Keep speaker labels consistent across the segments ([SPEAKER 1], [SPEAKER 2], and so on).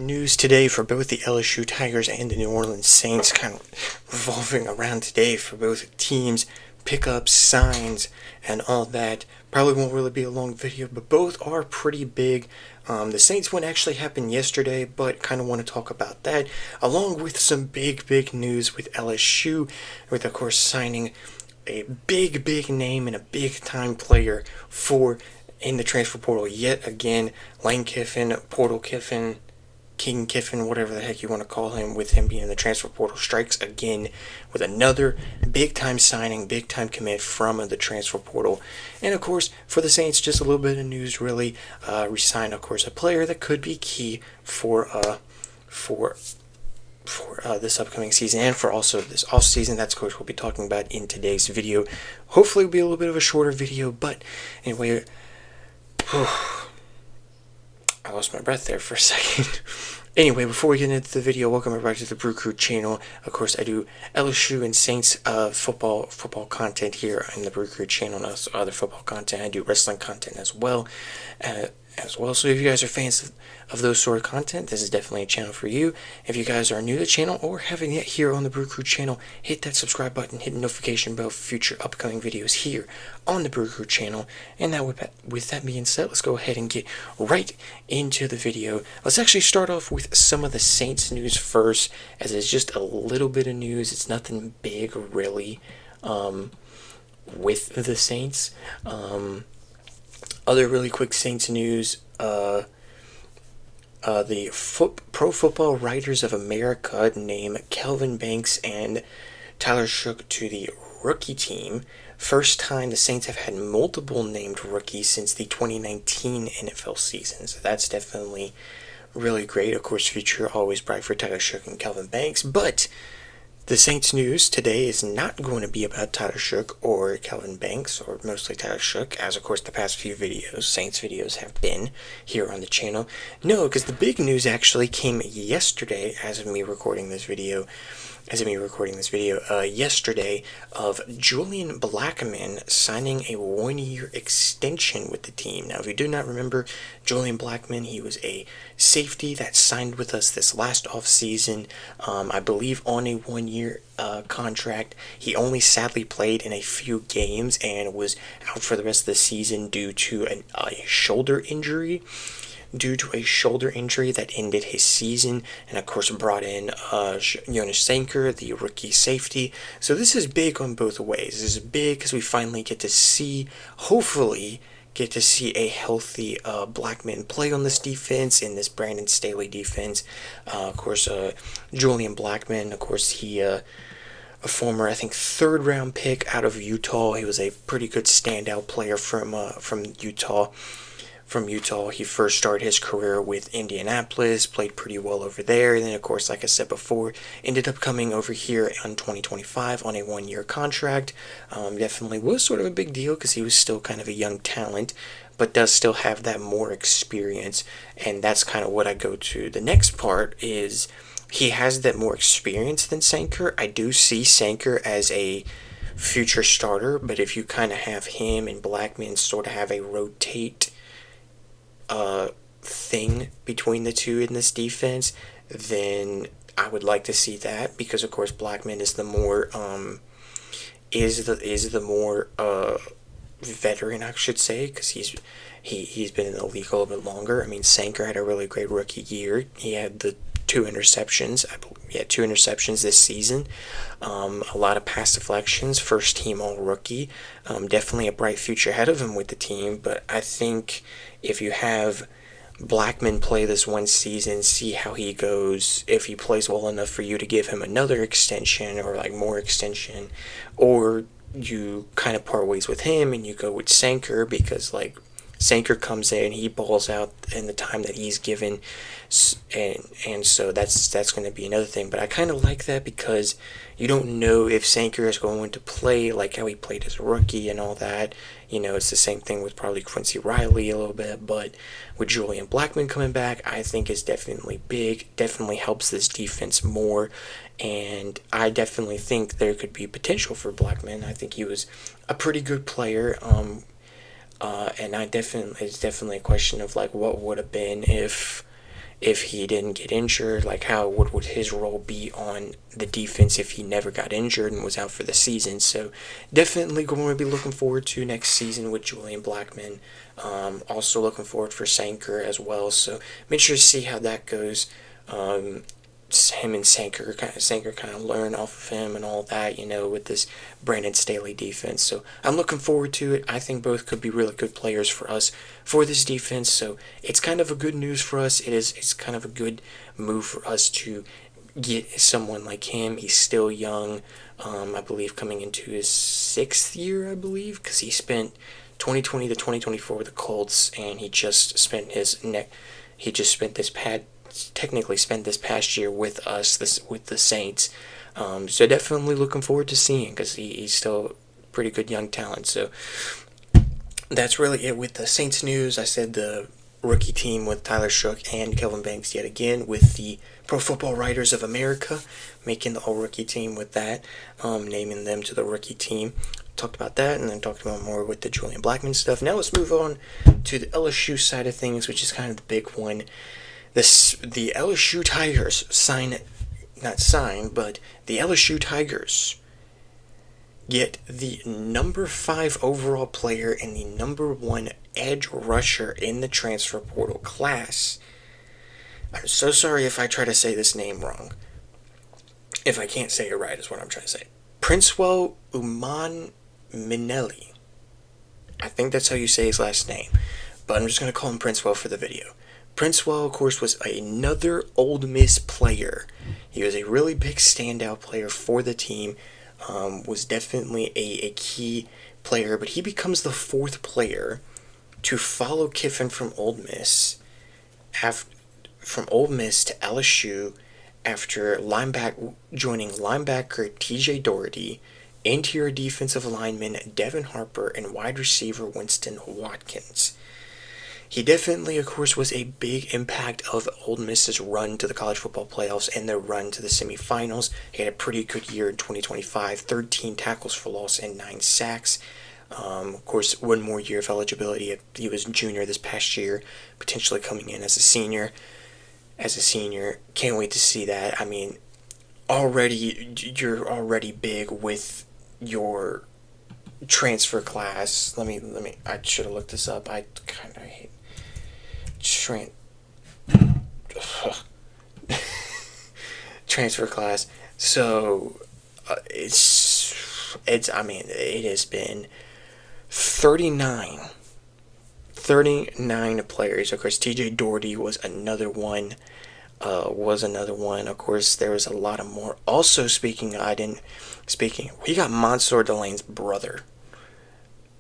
[SPEAKER 1] news today for both the LSU Tigers and the New Orleans Saints, kind of revolving around today for both teams, pickups, signs, and all that. Probably won't really be a long video, but both are pretty big. The Saints one actually happened yesterday, but kind of want to talk about that, along with some big news with LSU, with of course signing a big name and a big-time player in the transfer portal yet again. Lane Kiffin, Portal Kiffin, King Kiffin, whatever the heck you want to call him, with him being in the transfer portal, strikes again with another big-time signing, big-time commit from the transfer portal. And of course, for the Saints, just a little bit of news really. Re-signed, of course, a player that could be key for this upcoming season and for also this off season. That's of course we'll be talking about in today's video. Hopefully it'll be a little bit of a shorter video, but anyway, I lost my breath there for a second. Anyway, before we get into the video, welcome everybody to the BrewCrew channel. Of course, I do LSU and Saints football content here in the BrewCrew channel, and also other football content. I do wrestling content as well. So if you guys are fans of those sort of content, this is definitely a channel for you. If you guys are new to the channel or haven't yet here on the BrewCrew channel, hit that subscribe button, hit the notification bell for future upcoming videos here on the BrewCrew channel. And now with that being said, let's go ahead and get right into the video. Let's actually start off with some of the Saints news first, as it's just a little bit of news. It's nothing big really with the Saints. Other really quick Saints news, the Pro Football Writers of America named Kelvin Banks and Tyler Shough to the rookie team. First time the Saints have had multiple named rookies since the 2019 NFL season, so that's definitely really great. Of course, future always bright for Tyler Shough and Kelvin Banks, but the Saints news today is not going to be about Tyler Shough or Kelvin Banks, or mostly Tyler Shough, as of course the past few videos, Saints videos, have been here on the channel. No, because the big news actually came yesterday, as of me recording this video, yesterday, of Julian Blackmon signing a one-year extension with the team. Now, if you do not remember, Julian Blackmon, he was a safety that signed with us this last offseason, I believe on a one-year contract. He only sadly played in a few games and was out for the rest of the season due to a shoulder injury. That ended his season, and of course brought in Jonas Sanker, the rookie safety. So this is big on both ways. This is big because we finally hopefully get to see a healthy Blackmon play on this defense, in this Brandon Staley defense. Of course, Julian Blackmon, of course, he a former, I think, third-round pick out of Utah. He was a pretty good standout player from Utah. He first started his career with Indianapolis, played pretty well over there, and then of course, like I said before, ended up coming over here in 2025 on a one-year contract. Definitely was sort of a big deal because he was still kind of a young talent, but does still have that more experience, and that's kind of what I go to. The next part is he has that more experience than Sanker. I do see Sanker as a future starter, but if you kind of have him and Blackmon sort of have a rotate thing between the two in this defense, then I would like to see that, because of course Blackmon is the more veteran, I should say, because he's been in the league a little bit longer. I mean, Sanker had a really great rookie year. He had the two interceptions this season. A lot of pass deflections, first team all rookie. Definitely a bright future ahead of him with the team, but I think if you have Blackmon play this one season, see how he goes, if he plays well enough for you to give him another extension, or like more extension, or you kind of part ways with him and you go with Sanker, because like Sanker comes in, he balls out in the time that he's given, and so that's going to be another thing. But I kind of like that, because you don't know if Sanker is going to play like how he played as a rookie and all that. You know, it's the same thing with probably Quincy Riley a little bit, but with Julian Blackmon coming back, I think is definitely big, definitely helps this defense more, and I definitely think there could be potential for Blackmon. I think he was a pretty good player, and it's definitely a question of like what would have been if if he didn't get injured, like how would his role be on the defense if he never got injured and was out for the season. So definitely going to be looking forward to next season with Julian Blackmon. Also looking forward for Sanker as well. So make sure to see how that goes. Him and Sanker kind of learn off of him and all that, with this Brandon Staley defense. So I'm looking forward to it. I think both could be really good players for us for this defense. So it's kind of a good news for us. It's kind of a good move for us to get someone like him. He's still young. I believe coming into his 6th year, I believe, because he spent 2020 to 2024 with the Colts, and he just spent technically spent this past year with us, with the Saints. So definitely looking forward to seeing, because he's still pretty good young talent. So that's really it with the Saints news. I said the rookie team with Tyler Shook and Kelvin Banks yet again with the Pro Football Writers of America, making the all-rookie team with that, naming them to the rookie team. Talked about that, and then talked about more with the Julian Blackmon stuff. Now let's move on to the LSU side of things, which is kind of the big one. The LSU Tigers but the LSU Tigers get the number 5 overall player and the number 1 edge rusher in the transfer portal class. I'm so sorry if I try to say this name wrong. If I can't say it right is what I'm trying to say. Princewill Umanmielen. I think that's how you say his last name, but I'm just going to call him Princewill for the video. Princewill, of course, was another Ole Miss player. He was a really big standout player for the team, was definitely a key player, but he becomes the 4th player to follow Kiffin from Ole Miss, from Ole Miss to LSU after joining linebacker TJ Doherty, interior defensive lineman Devin Harper, and wide receiver Winston Watkins. He definitely, of course, was a big impact of Ole Miss's run to the college football playoffs and their run to the semifinals. He had a pretty good year in 2025, 13 tackles for loss and 9 sacks. Of course, one more year of eligibility. He was a junior this past year, potentially coming in as a senior. Can't wait to see that. I mean, you're already big with your transfer class. Let me. I should have looked this up. I kind of hate transfer class. So I mean, it has been 39 players. Of course, TJ Doherty was another one. Of course, there was a lot of more. Also, we got Mansour Delane's brother,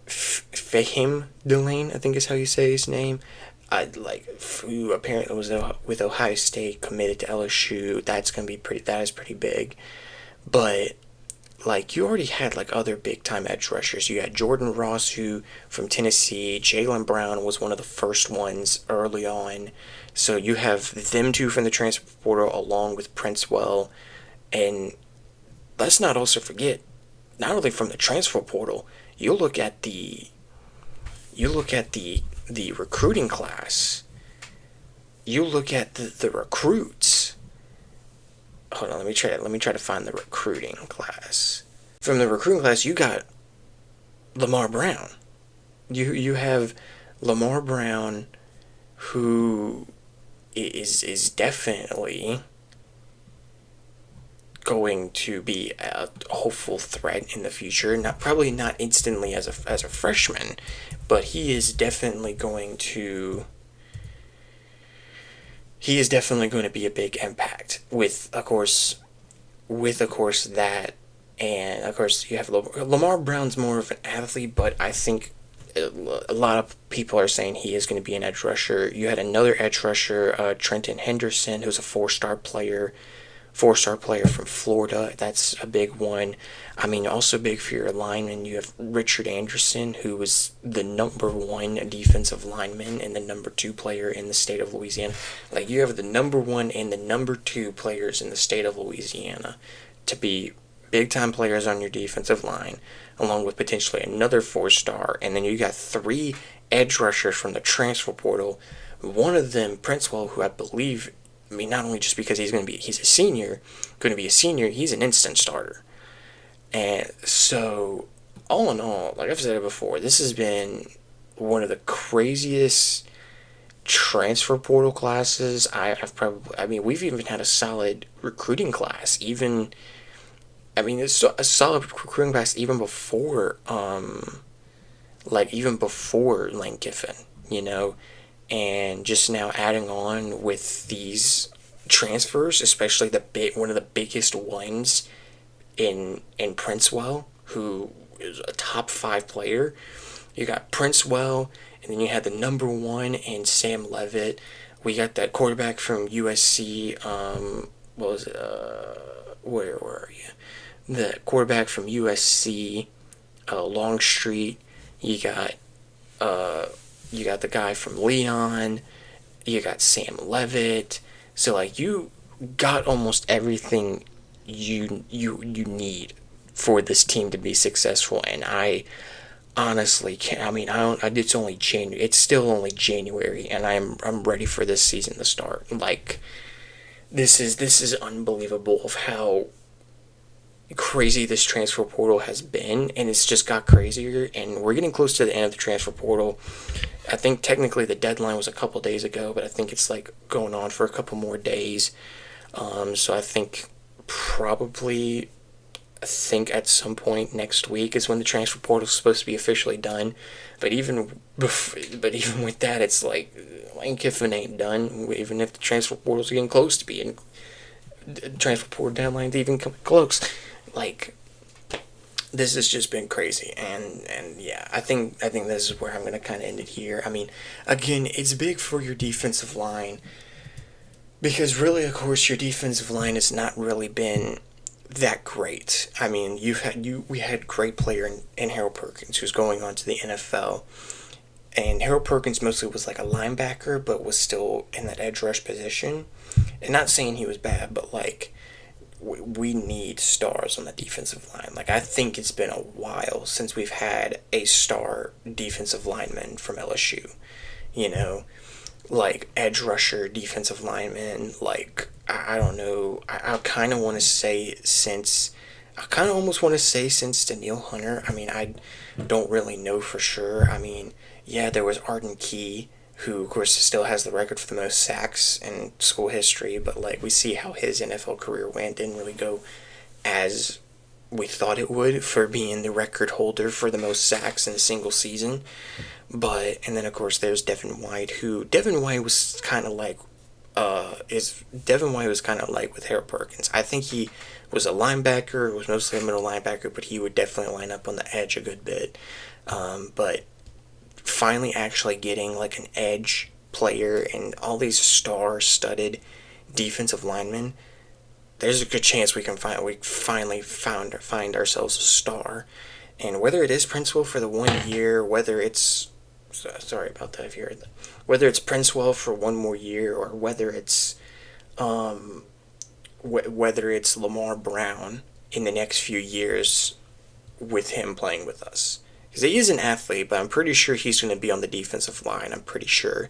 [SPEAKER 1] Fahim Delane, I think is how you say his name. Who apparently was with Ohio State, committed to LSU. That is pretty big. But you already had other big time edge rushers. You had Jordan Ross, who from Tennessee. Jaylen Brown was one of the first ones early on. So you have them two from the transfer portal along with Princewill. And let's not also forget, not only from the transfer portal, you look at the recruiting class. You look at the recruits. Hold on, let me try to find the recruiting class. From the recruiting class, you got Lamar Brown. You have Lamar Brown, who is definitely going to be a hopeful threat in the future. Probably not instantly as a freshman, but he is definitely going to be a big impact with of course that. And of course you have Lamar Brown's more of an athlete, but I think a lot of people are saying he is going to be an edge rusher. You had another edge rusher, Trenton Henderson, who's a four-star player from Florida. That's a big one. I mean, also big for your lineman. You have Richard Anderson, who was the number 1 defensive lineman and the number 2 player in the state of Louisiana. You have the number 1 and the number 2 players in the state of Louisiana to be big-time players on your defensive line, along with potentially another 4-star. And then you got 3 edge rushers from the transfer portal One of them, Princewill, who I believe, I mean, not only just because he's a senior, he's an instant starter. And so, all in all, like I've said it before, this has been one of the craziest transfer portal classes I mean, we've even had a solid recruiting class. Even, I mean, it's a solid recruiting class even before, even before Lane Kiffin, you know, and just now adding on with these transfers, especially one of the biggest ones in Princewill, who is a top 5 player. You got Princewill, and then you had the number 1 in Sam Levitt. We got that quarterback from USC. What was it? Where were you? The quarterback from USC, Longstreet. You got the guy from Leon. You got Sam Levitt. So like you got almost everything you need for this team to be successful, and I honestly can't. I mean, I don't. It's only January. It's still only January, and I'm ready for this season to start. Like, this is unbelievable of how crazy this transfer portal has been, and it's just got crazier. And we're getting close to the end of the transfer portal. I think technically the deadline was a couple days ago, but I think it's like going on for a couple more days. So I think at some point next week is when the transfer portal is supposed to be officially done. But even with that, it's like Lane Kiffin ain't done. Even if the transfer portal is getting close to being, transfer portal deadline's even coming close. Like, this has just been crazy, and yeah, I think this is where I'm gonna kind of end it here. I mean, again, it's big for your defensive line, because really, of course, your defensive line has not really been that great. I mean, we had great player in Harold Perkins, who's going on to the NFL, and Harold Perkins mostly was like a linebacker, but was still in that edge rush position. And not saying he was bad, but like, we need stars on the defensive line. Like, I think it's been a while since we've had a star defensive lineman from LSU. You know, like edge rusher, defensive lineman. Like, I don't know. I kind of want to say since Daniil Hunter. I mean, I don't really know for sure. I mean, yeah, there was Arden Key, who, of course, still has the record for the most sacks in school history, but, like, we see how his NFL career went. Didn't really go as we thought it would for being the record holder for the most sacks in a single season. And then, of course, there's Devin White, Devin White was kind of like with Harold Perkins. I think he was a linebacker, was mostly a middle linebacker, but he would definitely line up on the edge a good bit. But finally actually getting like an edge player and all these star-studded defensive linemen, there's a good chance we finally find ourselves a star. And whether it is Princewill for the 1 year, whether it's whether it's Princewill for one more year, or whether it's Lamar Brown in the next few years with him playing with us. Because he is an athlete, but I'm pretty sure he's going to be on the defensive line. I'm pretty sure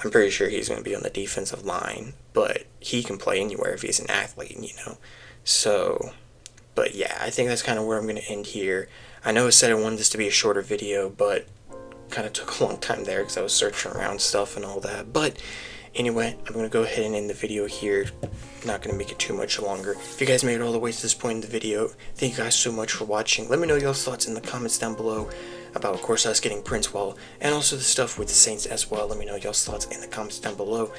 [SPEAKER 1] he's going to be on the defensive line, but he can play anywhere if he's an athlete, you know. So, but yeah, I think that's kind of where I'm going to end here. I know I said I wanted this to be a shorter video, but kind of took a long time there because I was searching around stuff and all that. But anyway, I'm going to go ahead and end the video here. Not going to make it too much longer. If you guys made it all the way to this point in the video, thank you guys so much for watching. Let me know your thoughts in the comments down below about, of course, us getting Princewill and also the stuff with the Saints as well. Let me know your thoughts in the comments down below.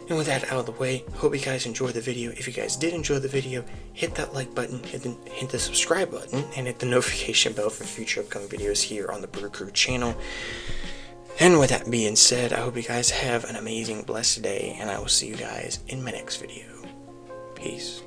[SPEAKER 1] And with that out of the way, hope you guys enjoyed the video. If you guys did enjoy the video, hit that like button, hit the subscribe button, and hit the notification bell for future upcoming videos here on the BrewCrew channel. And with that being said, I hope you guys have an amazing, blessed day, and I will see you guys in my next video. Peace.